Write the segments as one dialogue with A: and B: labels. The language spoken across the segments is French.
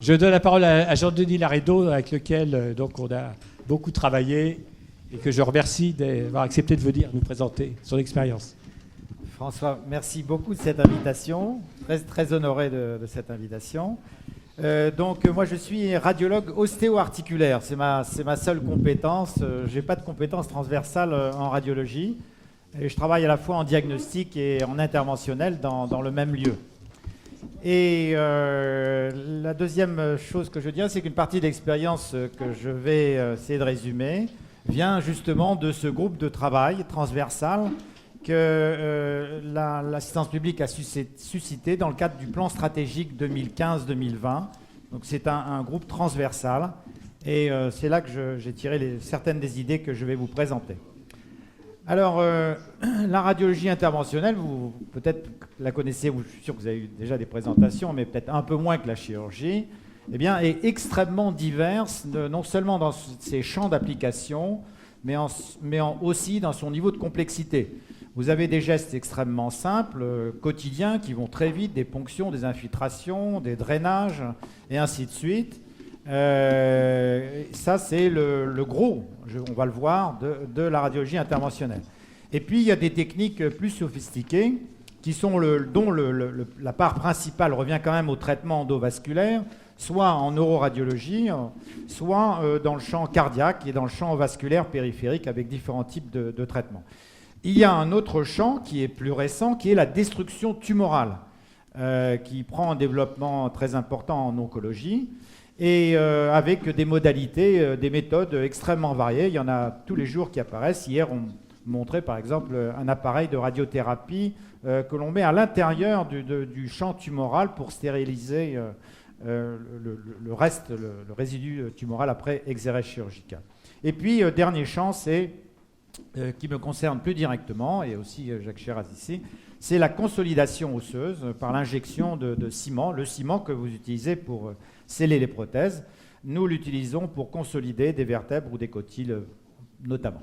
A: Je donne la parole à Jean-Denis Laredo, avec lequel donc on a beaucoup travaillé et que je remercie d'avoir accepté de venir nous présenter son expérience.
B: François, merci beaucoup de cette invitation. Très, très honoré de cette invitation. Moi, je suis radiologue ostéo-articulaire. C'est ma seule compétence. Je n'ai pas de compétences transversales en radiologie. Et je travaille à la fois en diagnostic et en interventionnel dans le même lieu. Et la deuxième chose que je dirais, c'est qu'une partie de l'expérience que je vais essayer de résumer vient justement de ce groupe de travail transversal que l'assistance publique a suscité dans le cadre du plan stratégique 2015-2020. Donc c'est un groupe transversal et c'est là que j'ai tiré certaines des idées que je vais vous présenter. Alors, la radiologie interventionnelle, vous peut-être la connaissez, je suis sûr que vous avez eu déjà des présentations, mais peut-être un peu moins que la chirurgie, eh bien, est extrêmement diverse, non seulement dans ses champs d'application, mais aussi dans son niveau de complexité. Vous avez des gestes extrêmement simples, quotidiens, qui vont très vite, des ponctions, des infiltrations, des drainages, et ainsi de suite. Ça, c'est le gros, on va le voir, de la radiologie interventionnelle. Et puis, il y a des techniques plus sophistiquées dont la part principale revient quand même au traitement endovasculaire, soit en neuroradiologie, soit dans le champ cardiaque et dans le champ vasculaire périphérique avec différents types de traitements. Il y a un autre champ qui est plus récent, qui est la destruction tumorale, qui prend un développement très important en oncologie, et avec des modalités, des méthodes extrêmement variées. Il y en a tous les jours qui apparaissent. Hier, on montrait par exemple un appareil de radiothérapie que l'on met à l'intérieur du champ tumoral pour stériliser le reste, le résidu tumoral après exérèse chirurgicale. Et puis, dernier champ, c'est qui me concerne plus directement, et aussi Jacques Chéraz ici, c'est la consolidation osseuse par l'injection de ciment, le ciment que vous utilisez pour sceller les prothèses. Nous l'utilisons pour consolider des vertèbres ou des cotyles notamment.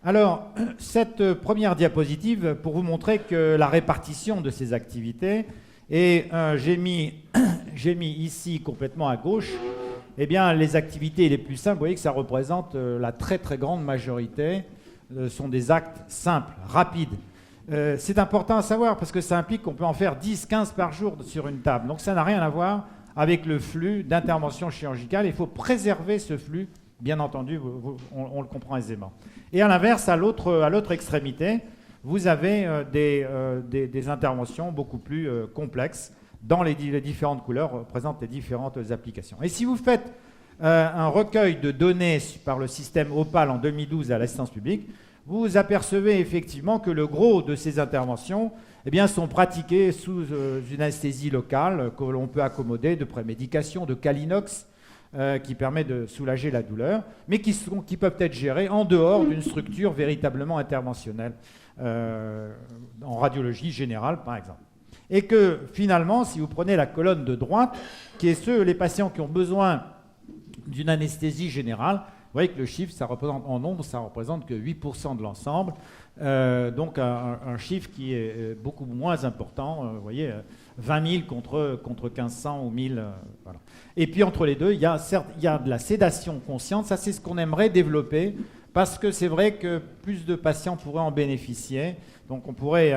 B: Alors, cette première diapositive pour vous montrer que la répartition de ces activités, et j'ai mis ici complètement à gauche, eh bien, les activités les plus simples, vous voyez que ça représente la très très grande majorité, sont des actes simples, rapides. C'est important à savoir parce que ça implique qu'on peut en faire 10, 15 par jour sur une table. Donc ça n'a rien à voir avec le flux d'intervention chirurgicale. Il faut préserver ce flux, bien entendu, on le comprend aisément. Et à l'inverse, à l'autre extrémité, vous avez des interventions beaucoup plus complexes dans les différentes couleurs, représentent les différentes applications. Et si vous faites un recueil de données par le système OPAL en 2012 à l'assistance publique, vous apercevez effectivement que le gros de ces interventions sont pratiquées sous une anesthésie locale que l'on peut accommoder de prémédication, de Calinox, qui permet de soulager la douleur, mais qui peuvent être gérées en dehors d'une structure véritablement interventionnelle, en radiologie générale par exemple. Et que finalement, si vous prenez la colonne de droite, qui est les patients qui ont besoin d'une anesthésie générale, vous voyez que le chiffre, ça représente en nombre, ça représente que 8% de l'ensemble, donc un chiffre qui est beaucoup moins important, vous voyez, 20 000 contre 1500 ou 1000. Voilà. Et puis entre les deux, il y a de la sédation consciente, ça c'est ce qu'on aimerait développer, parce que c'est vrai que plus de patients pourraient en bénéficier, donc on pourrait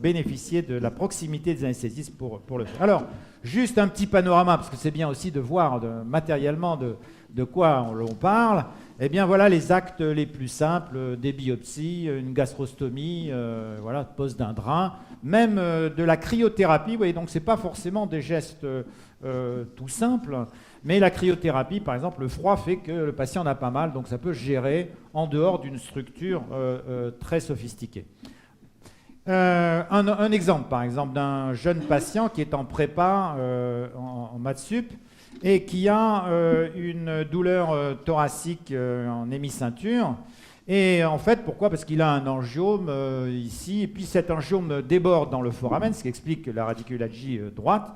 B: bénéficier de la proximité des anesthésistes pour le faire. Alors, juste un petit panorama, parce que c'est bien aussi de voir matériellement de quoi on parle. Eh bien voilà les actes les plus simples, des biopsies, une gastrostomie, voilà, pose d'un drain, même de la cryothérapie. Vous voyez, donc c'est pas forcément des gestes tout simples, mais la cryothérapie, par exemple, le froid fait que le patient n'a pas mal, donc ça peut se gérer en dehors d'une structure très sophistiquée. Un exemple, par exemple, d'un jeune patient qui est en prépa en maths sup et qui a une douleur thoracique en hémiceinture. Et en fait, pourquoi? Parce qu'il a un angiome ici, et puis cet angiome déborde dans le foramen, ce qui explique la radiculalgie droite.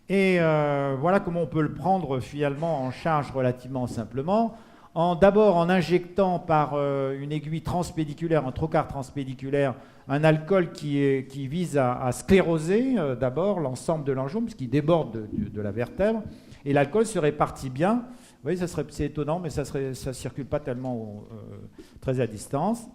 B: Et voilà comment on peut le prendre finalement en charge relativement simplement. D'abord en injectant par une aiguille transpédiculaire, un trocar transpédiculaire, un alcool qui vise à scléroser d'abord l'ensemble de l'angiome, puisqu'il déborde de la vertèbre. et l'alcool se répartit bien. Vous voyez, c'est étonnant, mais ça ne circule pas tellement très à distance.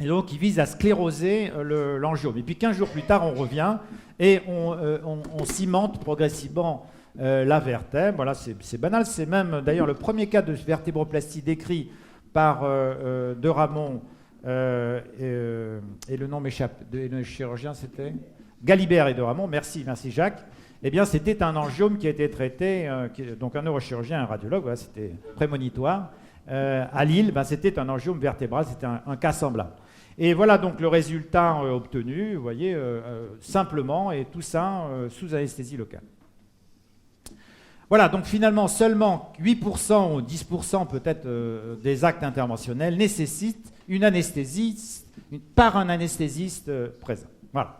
B: Et donc, il vise à scléroser l'angiome. Et puis 15 jours plus tard, on revient et on cimente progressivement la vertèbre. Voilà, c'est banal. C'est même d'ailleurs le premier cas de vertébroplastie décrit par De Ramon, et le nom m'échappe, le chirurgien c'était Galibert et De Ramon, merci Jacques. Eh bien, c'était un angiome qui a été traité, donc un neurochirurgien, un radiologue, voilà, c'était prémonitoire. À Lille, c'était un angiome vertébral, c'était un cas semblable. Et voilà donc le résultat obtenu, vous voyez, simplement, et tout ça sous anesthésie locale. Voilà, donc finalement, seulement 8% ou 10% peut-être des actes interventionnels nécessitent une anesthésie par un anesthésiste présent. Voilà.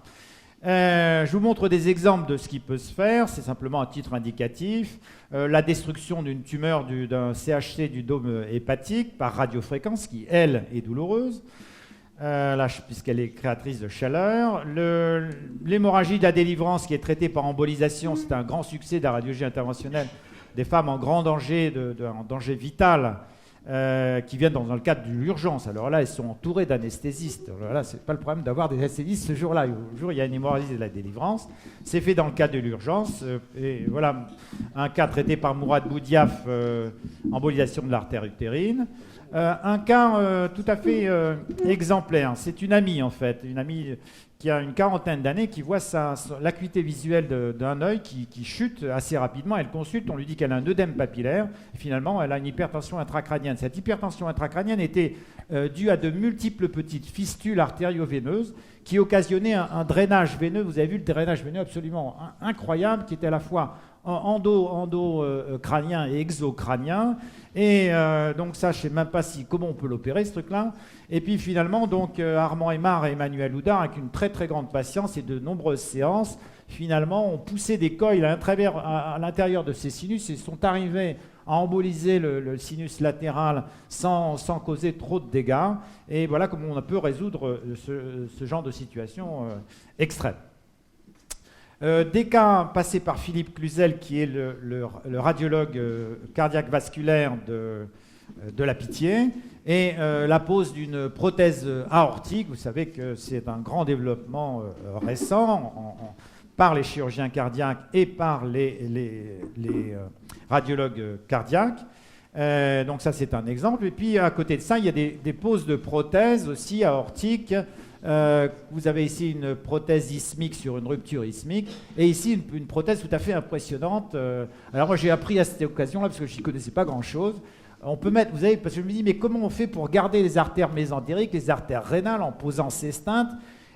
B: Je vous montre des exemples de ce qui peut se faire, c'est simplement un titre indicatif. La destruction d'une tumeur d'un CHC du dôme hépatique par radiofréquence, qui, elle, est douloureuse, puisqu'elle est créatrice de chaleur. L'hémorragie de la délivrance qui est traitée par embolisation, c'est un grand succès de la radiologie interventionnelle des femmes en grand danger, en danger vital, qui viennent dans le cadre de l'urgence. Alors là, elles sont entourées d'anesthésistes. Alors là, ce n'est pas le problème d'avoir des anesthésistes ce jour-là. Le jour où il y a une hémorragie de la délivrance, c'est fait dans le cadre de l'urgence. Et voilà un cas traité par Mourad Boudiaf, embolisation de l'artère utérine. Un cas tout à fait exemplaire. C'est une amie, en fait, une amie qui a une quarantaine d'années, qui voit l'acuité visuelle d'un œil qui chute assez rapidement. Elle consulte, on lui dit qu'elle a un œdème papillaire. Finalement, elle a une hypertension intracrânienne. Cette hypertension intracrânienne était due à de multiples petites fistules artério-veineuses qui occasionnaient un drainage veineux. Vous avez vu le drainage veineux absolument incroyable, qui était à la fois endo-crânien et exocrânien. Et donc ça, je ne sais même pas comment on peut l'opérer, ce truc-là. Et puis finalement, donc, Armand Aymar et Emmanuel Houdard, avec une très très grande patience et de nombreuses séances, finalement, ont poussé des coils à l'intérieur de ces sinus et sont arrivés à emboliser le sinus latéral sans causer trop de dégâts. Et voilà comment on peut résoudre ce genre de situation extrême. Des cas passés par Philippe Cluzel, qui est le radiologue cardiaque vasculaire de la Pitié, et la pose d'une prothèse aortique. Vous savez que c'est un grand développement récent par les chirurgiens cardiaques et par les radiologues cardiaques. Donc ça, c'est un exemple. Et puis, à côté de ça, il y a des poses de prothèses aussi aortiques. Vous avez ici une prothèse ismique sur une rupture ismique, et ici une prothèse tout à fait impressionnante. Alors moi j'ai appris à cette occasion-là, parce que je n'y connaissais pas grand-chose. On peut mettre, vous savez, parce que je me dis, mais comment on fait pour garder les artères mésentériques, les artères rénales en posant ces stents?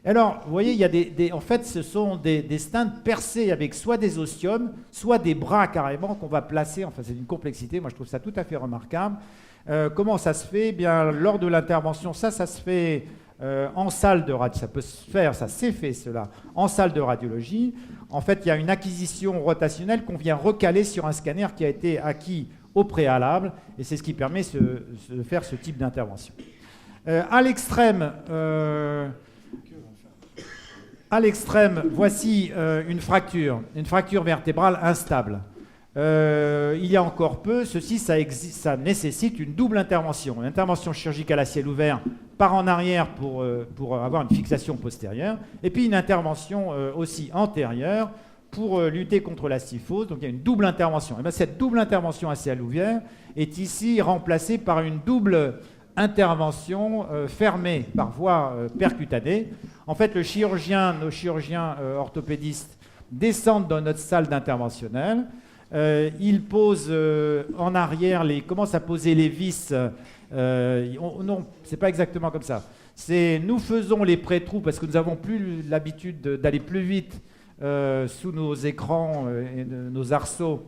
B: Alors, vous voyez, il y a en fait, ce sont des stents percés avec soit des ostiomes, soit des bras carrément qu'on va placer. Enfin, c'est d'une complexité. Moi, je trouve ça tout à fait remarquable. Comment ça se fait? Eh bien, lors de l'intervention, ça se fait en salle de radiologie. Ça peut se faire, ça s'est fait cela, en salle de radiologie. En fait, il y a une acquisition rotationnelle qu'on vient recaler sur un scanner qui a été acquis au préalable, et c'est ce qui permet de faire ce type d'intervention. À l'extrême, voici une fracture vertébrale instable. Il y a encore peu, ça nécessite une double intervention. Une intervention chirurgicale à ciel ouvert par en arrière pour avoir une fixation postérieure, et puis une intervention aussi antérieure pour lutter contre la syphose. Donc il y a une double intervention. Et bien, cette double intervention à ciel ouvert est ici remplacée par une double intervention fermée par voie percutanée. En fait, nos chirurgiens orthopédistes descendent dans notre salle d'interventionnel. Ils posent en arrière, commencent à poser les vis. Non, c'est pas exactement comme ça. Nous faisons les pré-trous parce que nous n'avons plus l'habitude d'aller plus vite sous nos écrans et nos arceaux.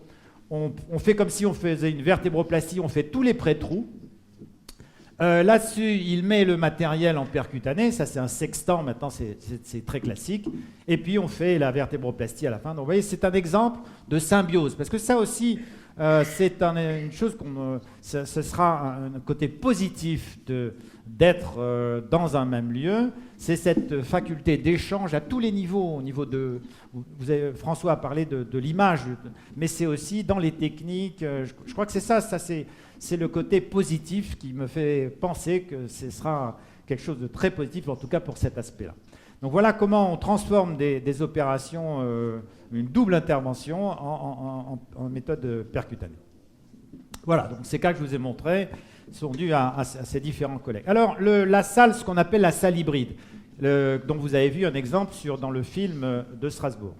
B: On fait comme si on faisait une vertébroplastie, on fait tous les pré-trous. Là-dessus, il met le matériel en percutané, ça c'est un sextant, maintenant c'est très classique, et puis on fait la vertébroplastie à la fin. Donc vous voyez, c'est un exemple de symbiose, parce que ça aussi, C'est une chose ce sera un côté positif d'être dans un même lieu. C'est cette faculté d'échange à tous les niveaux. Au niveau François a parlé de l'image, mais c'est aussi dans les techniques. Je crois que c'est le côté positif qui me fait penser que ce sera quelque chose de très positif, en tout cas pour cet aspect-là. Donc voilà comment on transforme des opérations, une double intervention en méthode percutanée. Voilà, donc ces cas que je vous ai montrés sont dus à ces différents collègues. Alors la salle, ce qu'on appelle la salle hybride, dont vous avez vu un exemple dans le film de Strasbourg.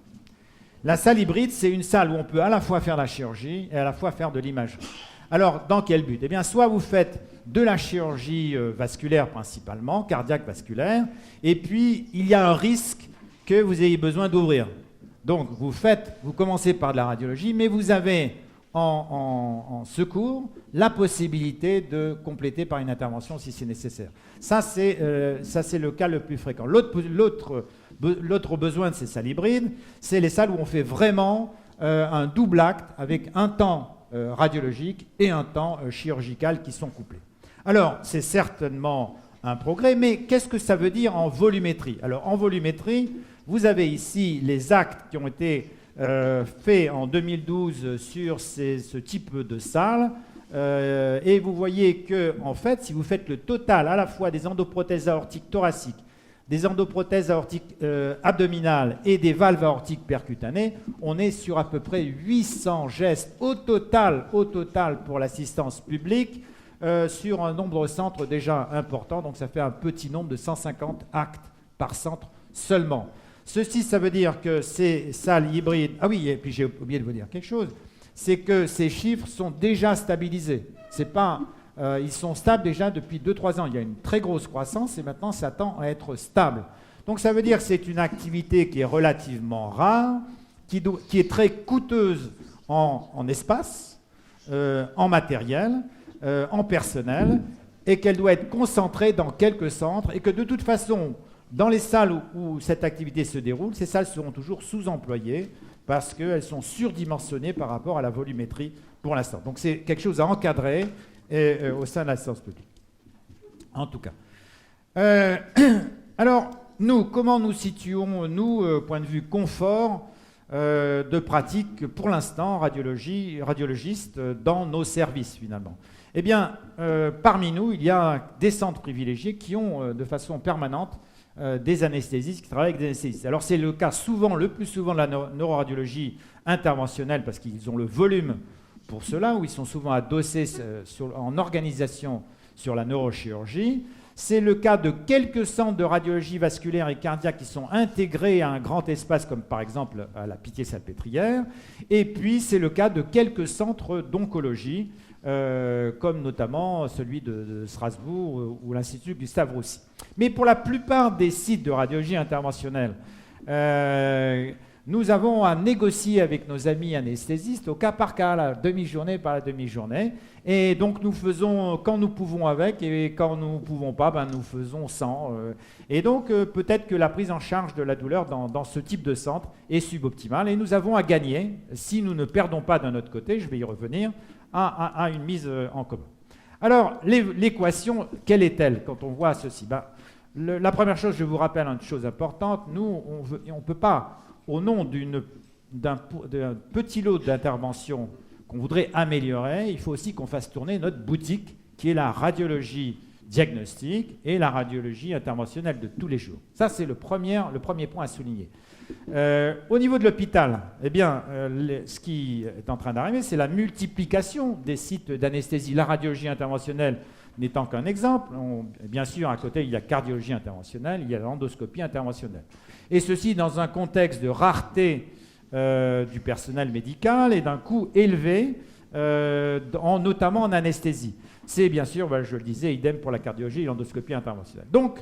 B: La salle hybride, c'est une salle où on peut à la fois faire la chirurgie et à la fois faire de l'imagerie. Alors, dans quel but? Eh bien, soit vous faites de la chirurgie vasculaire principalement, cardiaque vasculaire, et puis il y a un risque que vous ayez besoin d'ouvrir. Donc, vous commencez par de la radiologie, mais vous avez en secours la possibilité de compléter par une intervention si c'est nécessaire. Ça, c'est le cas le plus fréquent. L'autre besoin de ces salles hybrides, c'est les salles où on fait vraiment un double acte avec un temps radiologique et un temps chirurgical qui sont couplés. Alors, c'est certainement un progrès, mais qu'est-ce que ça veut dire en volumétrie? Alors, en volumétrie, vous avez ici les actes qui ont été faits en 2012 sur ce type de salle, et vous voyez que, en fait, si vous faites le total à la fois des endoprothèses aortiques thoraciques, des endoprothèses aortiques abdominales et des valves aortiques percutanées, on est sur à peu près 800 gestes au total pour l'assistance publique sur un nombre de centres déjà important. Donc ça fait un petit nombre de 150 actes par centre seulement. Ceci, ça veut dire que ces salles hybrides... Ah oui, et puis j'ai oublié de vous dire quelque chose, c'est que ces chiffres sont déjà stabilisés. C'est pas... ils sont stables déjà depuis 2-3 ans. Il y a une très grosse croissance et maintenant ça tend à être stable. Donc ça veut dire que c'est une activité qui est relativement rare, qui est très coûteuse en espace, en matériel, en personnel, et qu'elle doit être concentrée dans quelques centres, et que de toute façon, dans les salles où cette activité se déroule, ces salles seront toujours sous-employées parce qu'elles sont surdimensionnées par rapport à la volumétrie pour l'instant. Donc c'est quelque chose à encadrer au sein de l'assistance publique. En tout cas. Alors, comment nous situons, au point de vue confort de pratique, pour l'instant, radiologistes, dans nos services, finalement? Eh bien, parmi nous, il y a des centres privilégiés qui ont, de façon permanente, des anesthésistes qui travaillent avec des anesthésistes. Alors, c'est le cas le plus souvent de la neuroradiologie interventionnelle, parce qu'ils ont le volume pour cela, où ils sont souvent adossés en organisation sur la neurochirurgie. C'est le cas de quelques centres de radiologie vasculaire et cardiaque qui sont intégrés à un grand espace, comme par exemple à la Pitié-Salpêtrière. Et puis, c'est le cas de quelques centres d'oncologie, comme notamment celui de Strasbourg ou l'Institut Gustave Roussy. Mais pour la plupart des sites de radiologie interventionnelle, nous avons à négocier avec nos amis anesthésistes au cas par cas, la demi-journée par la demi-journée. Et donc nous faisons quand nous pouvons avec, et quand nous ne pouvons pas, nous faisons sans. Et donc peut-être que la prise en charge de la douleur dans ce type de centre est suboptimale. Et nous avons à gagner, si nous ne perdons pas d'un autre côté, je vais y revenir, à une mise en commun. Alors l'équation, quelle est-elle quand on voit ceci? La première chose, je vous rappelle une chose importante, nous on ne peut pas, au nom d'un petit lot d'interventions qu'on voudrait améliorer, il faut aussi qu'on fasse tourner notre boutique, qui est la radiologie diagnostique et la radiologie interventionnelle de tous les jours. Ça, c'est le premier point à souligner. Au niveau de l'hôpital, eh bien, ce qui est en train d'arriver, c'est la multiplication des sites d'anesthésie. La radiologie interventionnelle n'étant qu'un exemple, bien sûr, à côté, il y a cardiologie interventionnelle, il y a l'endoscopie interventionnelle. Et ceci dans un contexte de rareté du personnel médical et d'un coût élevé, notamment en anesthésie. C'est bien sûr, je le disais, idem pour la cardiologie et l'endoscopie interventionnelle. Donc,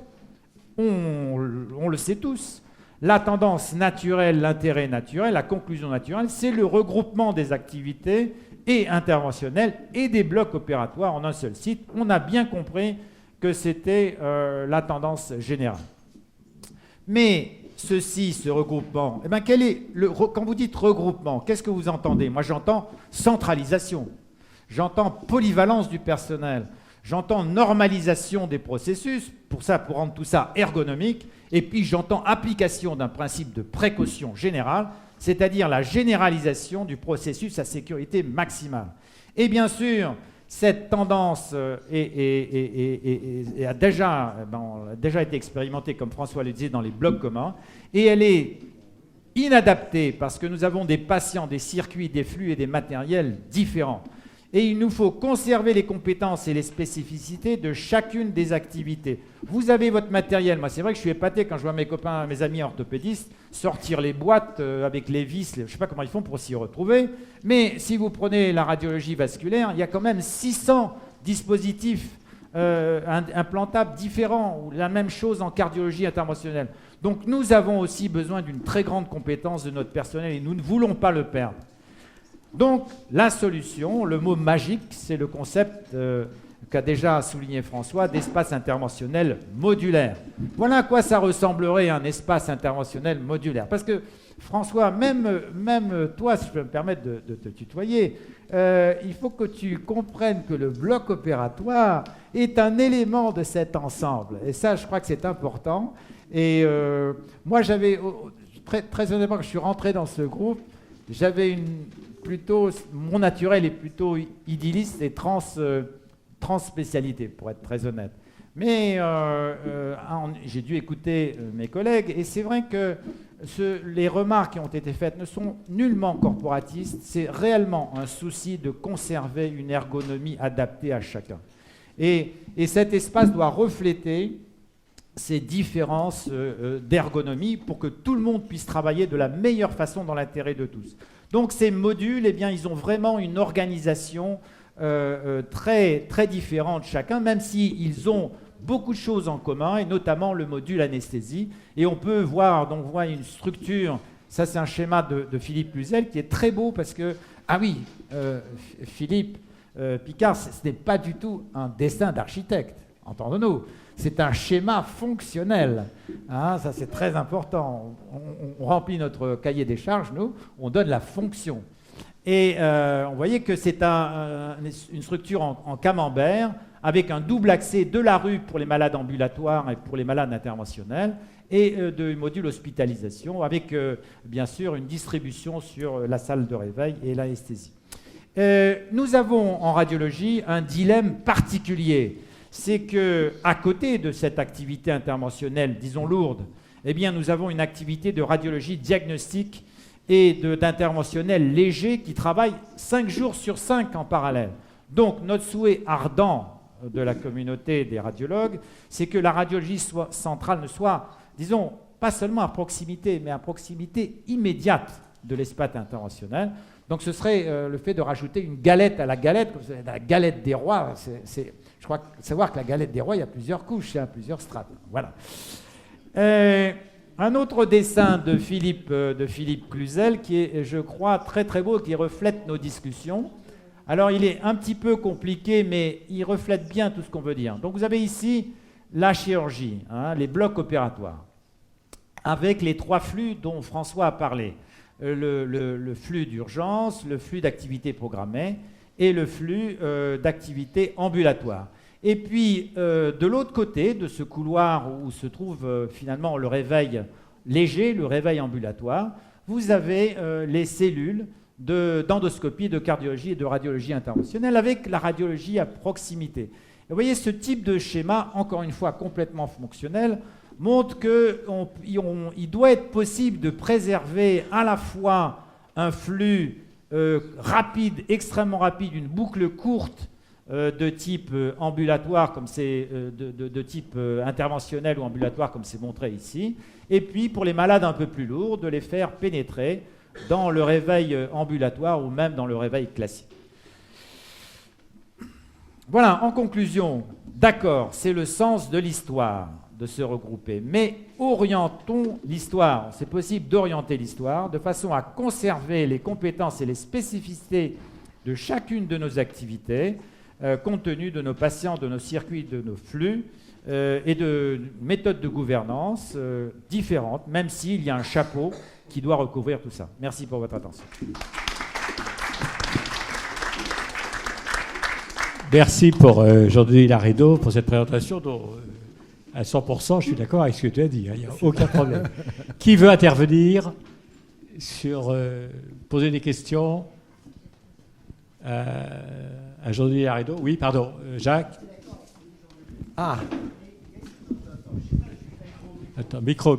B: on le sait tous, la tendance naturelle, l'intérêt naturel, la conclusion naturelle, c'est le regroupement des activités et interventionnelles et des blocs opératoires en un seul site. On a bien compris que c'était la tendance générale. Mais ceci, ce regroupement, eh bien, quand vous dites regroupement, qu'est-ce que vous entendez? Moi, j'entends centralisation, j'entends polyvalence du personnel, j'entends normalisation des processus, pour rendre tout ça ergonomique, et puis j'entends application d'un principe de précaution générale, c'est-à-dire la généralisation du processus à sécurité maximale. Et bien sûr, cette tendance a déjà été expérimentée, comme François le disait, dans les blocs communs, et elle est inadaptée parce que nous avons des patients, des circuits, des flux et des matériels différents. Et il nous faut conserver les compétences et les spécificités de chacune des activités. Vous avez votre matériel. Moi, c'est vrai que je suis épaté quand je vois mes copains, mes amis orthopédistes sortir les boîtes avec les vis. Je ne sais pas comment ils font pour s'y retrouver. Mais si vous prenez la radiologie vasculaire, il y a quand même 600 dispositifs implantables différents, ou la même chose en cardiologie interventionnelle. Donc nous avons aussi besoin d'une très grande compétence de notre personnel et nous ne voulons pas le perdre. Donc, la solution, le mot magique, c'est le concept qu'a déjà souligné François, d'espace interventionnel modulaire. Voilà à quoi ça ressemblerait un espace interventionnel modulaire. Parce que, François, même toi, si je peux me permettre de te tutoyer, il faut que tu comprennes que le bloc opératoire est un élément de cet ensemble. Et ça, je crois que c'est important. Et moi, très honnêtement, quand je suis rentré dans ce groupe, j'avais mon naturel est plutôt idylliste et trans-spécialité, pour être très honnête. Mais j'ai dû écouter mes collègues, et c'est vrai que les remarques qui ont été faites ne sont nullement corporatistes, c'est réellement un souci de conserver une ergonomie adaptée à chacun. Et cet espace doit refléter ces différences d'ergonomie pour que tout le monde puisse travailler de la meilleure façon dans l'intérêt de tous. Donc ces modules, eh bien, ils ont vraiment une organisation très, très différente chacun, même s'ils ont beaucoup de choses en commun, et notamment le module anesthésie. Et on peut voir, donc on voit une structure, ça c'est un schéma de Philippe Cluzel qui est très beau parce que, Philippe Picard, ce n'est pas du tout un dessin d'architecte, entendons-nous. C'est un schéma fonctionnel. Hein, ça, c'est très important. On remplit notre cahier des charges, nous, on donne la fonction. Et on voyait que c'est une structure en camembert avec un double accès de la rue pour les malades ambulatoires et pour les malades interventionnels et de module hospitalisation avec, bien sûr, une distribution sur la salle de réveil et l'anesthésie. Nous avons en radiologie un dilemme particulier. C'est qu'à côté de cette activité interventionnelle, disons lourde, eh bien, nous avons une activité de radiologie diagnostique et d'interventionnel léger qui travaille 5 jours sur 5 en parallèle. Donc, notre souhait ardent de la communauté des radiologues, c'est que la radiologie centrale ne soit, disons, pas seulement à proximité, mais à proximité immédiate de l'espace interventionnel. Donc, ce serait le fait de rajouter une galette à la galette, comme la galette des rois. Je crois savoir que la galette des rois, il y a plusieurs couches, il y a plusieurs strates. Voilà. Un autre dessin de Philippe Cluzel qui est, je crois, très très beau, qui reflète nos discussions. Alors, il est un petit peu compliqué, mais il reflète bien tout ce qu'on veut dire. Donc, vous avez ici la chirurgie, hein, les blocs opératoires, avec les 3 flux dont François a parlé. Le flux d'urgence, le flux d'activité programmée et le flux d'activité ambulatoire. Et puis, de l'autre côté de ce couloir où se trouve finalement le réveil léger, le réveil ambulatoire, vous avez les cellules d'endoscopie, de cardiologie et de radiologie interventionnelle avec la radiologie à proximité. Et vous voyez, ce type de schéma, encore une fois complètement fonctionnel, montre qu'il doit être possible de préserver à la fois un flux rapide, extrêmement rapide, une boucle courte de type ambulatoire, comme c'est de type interventionnel ou ambulatoire, comme c'est montré ici, et puis pour les malades un peu plus lourds, de les faire pénétrer dans le réveil ambulatoire ou même dans le réveil classique. Voilà, en conclusion, d'accord, c'est le sens de l'histoire de se regrouper, mais orientons l'histoire. C'est possible d'orienter l'histoire de façon à conserver les compétences et les spécificités de chacune de nos activités, compte tenu de nos patients, de nos circuits, de nos flux et de méthodes de gouvernance différentes, même s'il y a un chapeau qui doit recouvrir tout ça. Merci pour votre attention.
A: Merci pour Jean-Denis Laredo pour cette présentation dont, à 100%, je suis d'accord avec ce que tu as dit. Il n'y a aucun problème. Qui veut intervenir sur poser des questions à Jean-Denis Laredo? Oui, pardon. Jacques? Ah. Attends, micro.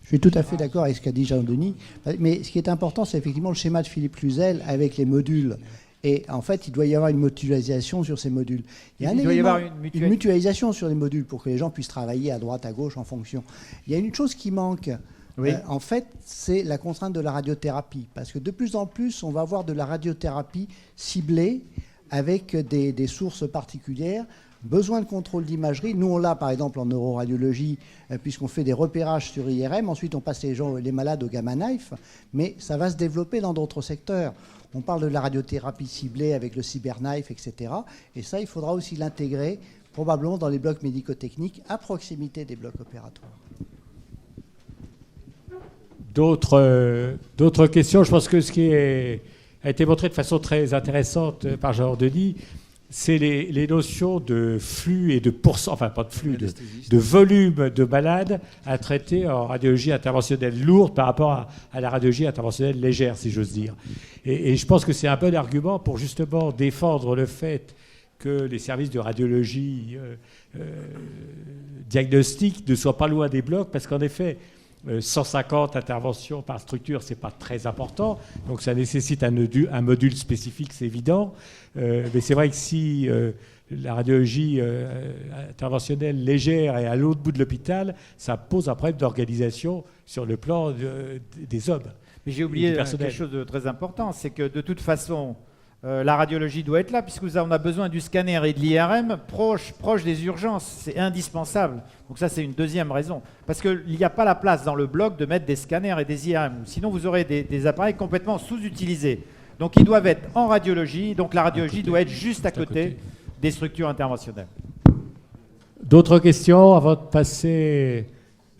C: Je suis tout à fait d'accord avec ce qu'a dit Jean-Denis. Mais ce qui est important, c'est effectivement le schéma de Philippe Cluzel avec les modules. Et en fait, il doit y avoir une mutualisation sur ces modules. Il doit y avoir une mutualisation sur les modules pour que les gens puissent travailler à droite, à gauche en fonction. Il y a une chose qui manque. Oui. En fait, c'est la contrainte de la radiothérapie. Parce que de plus en plus, on va avoir de la radiothérapie ciblée avec des sources particulières. Besoin de contrôle d'imagerie. Nous, on l'a, par exemple, en neuroradiologie, puisqu'on fait des repérages sur IRM. Ensuite, on passe les malades au gamma knife. Mais ça va se développer dans d'autres secteurs. On parle de la radiothérapie ciblée avec le cyberknife, etc. Et ça, il faudra aussi l'intégrer, probablement dans les blocs médico-techniques, à proximité des blocs opératoires.
A: D'autres questions? Je pense que ce qui a été montré de façon très intéressante par Jean-Denis, c'est les notions de flux et de pourcent, enfin pas de flux, de volume de malades à traiter en radiologie interventionnelle lourde par rapport à la radiologie interventionnelle légère, si j'ose dire. Et je pense que c'est un bon argument pour justement défendre le fait que les services de radiologie diagnostique ne soient pas loin des blocs, parce qu'en effet, 150 interventions par structure, c'est pas très important, donc ça nécessite un module spécifique, c'est évident. Mais c'est vrai que si la radiologie interventionnelle légère est à l'autre bout de l'hôpital, ça pose un problème d'organisation sur le plan des hommes.
B: Mais j'ai oublié quelque chose de très important, c'est que de toute façon, la radiologie doit être là, puisque on a besoin du scanner et de l'IRM proche des urgences. C'est indispensable. Donc ça, c'est une deuxième raison. Parce qu'il n'y a pas la place dans le bloc de mettre des scanners et des IRM. Sinon, vous aurez des appareils complètement sous-utilisés. Donc ils doivent être en radiologie. Donc la radiologie doit être juste à côté des structures interventionnelles.
A: D'autres questions avant de passer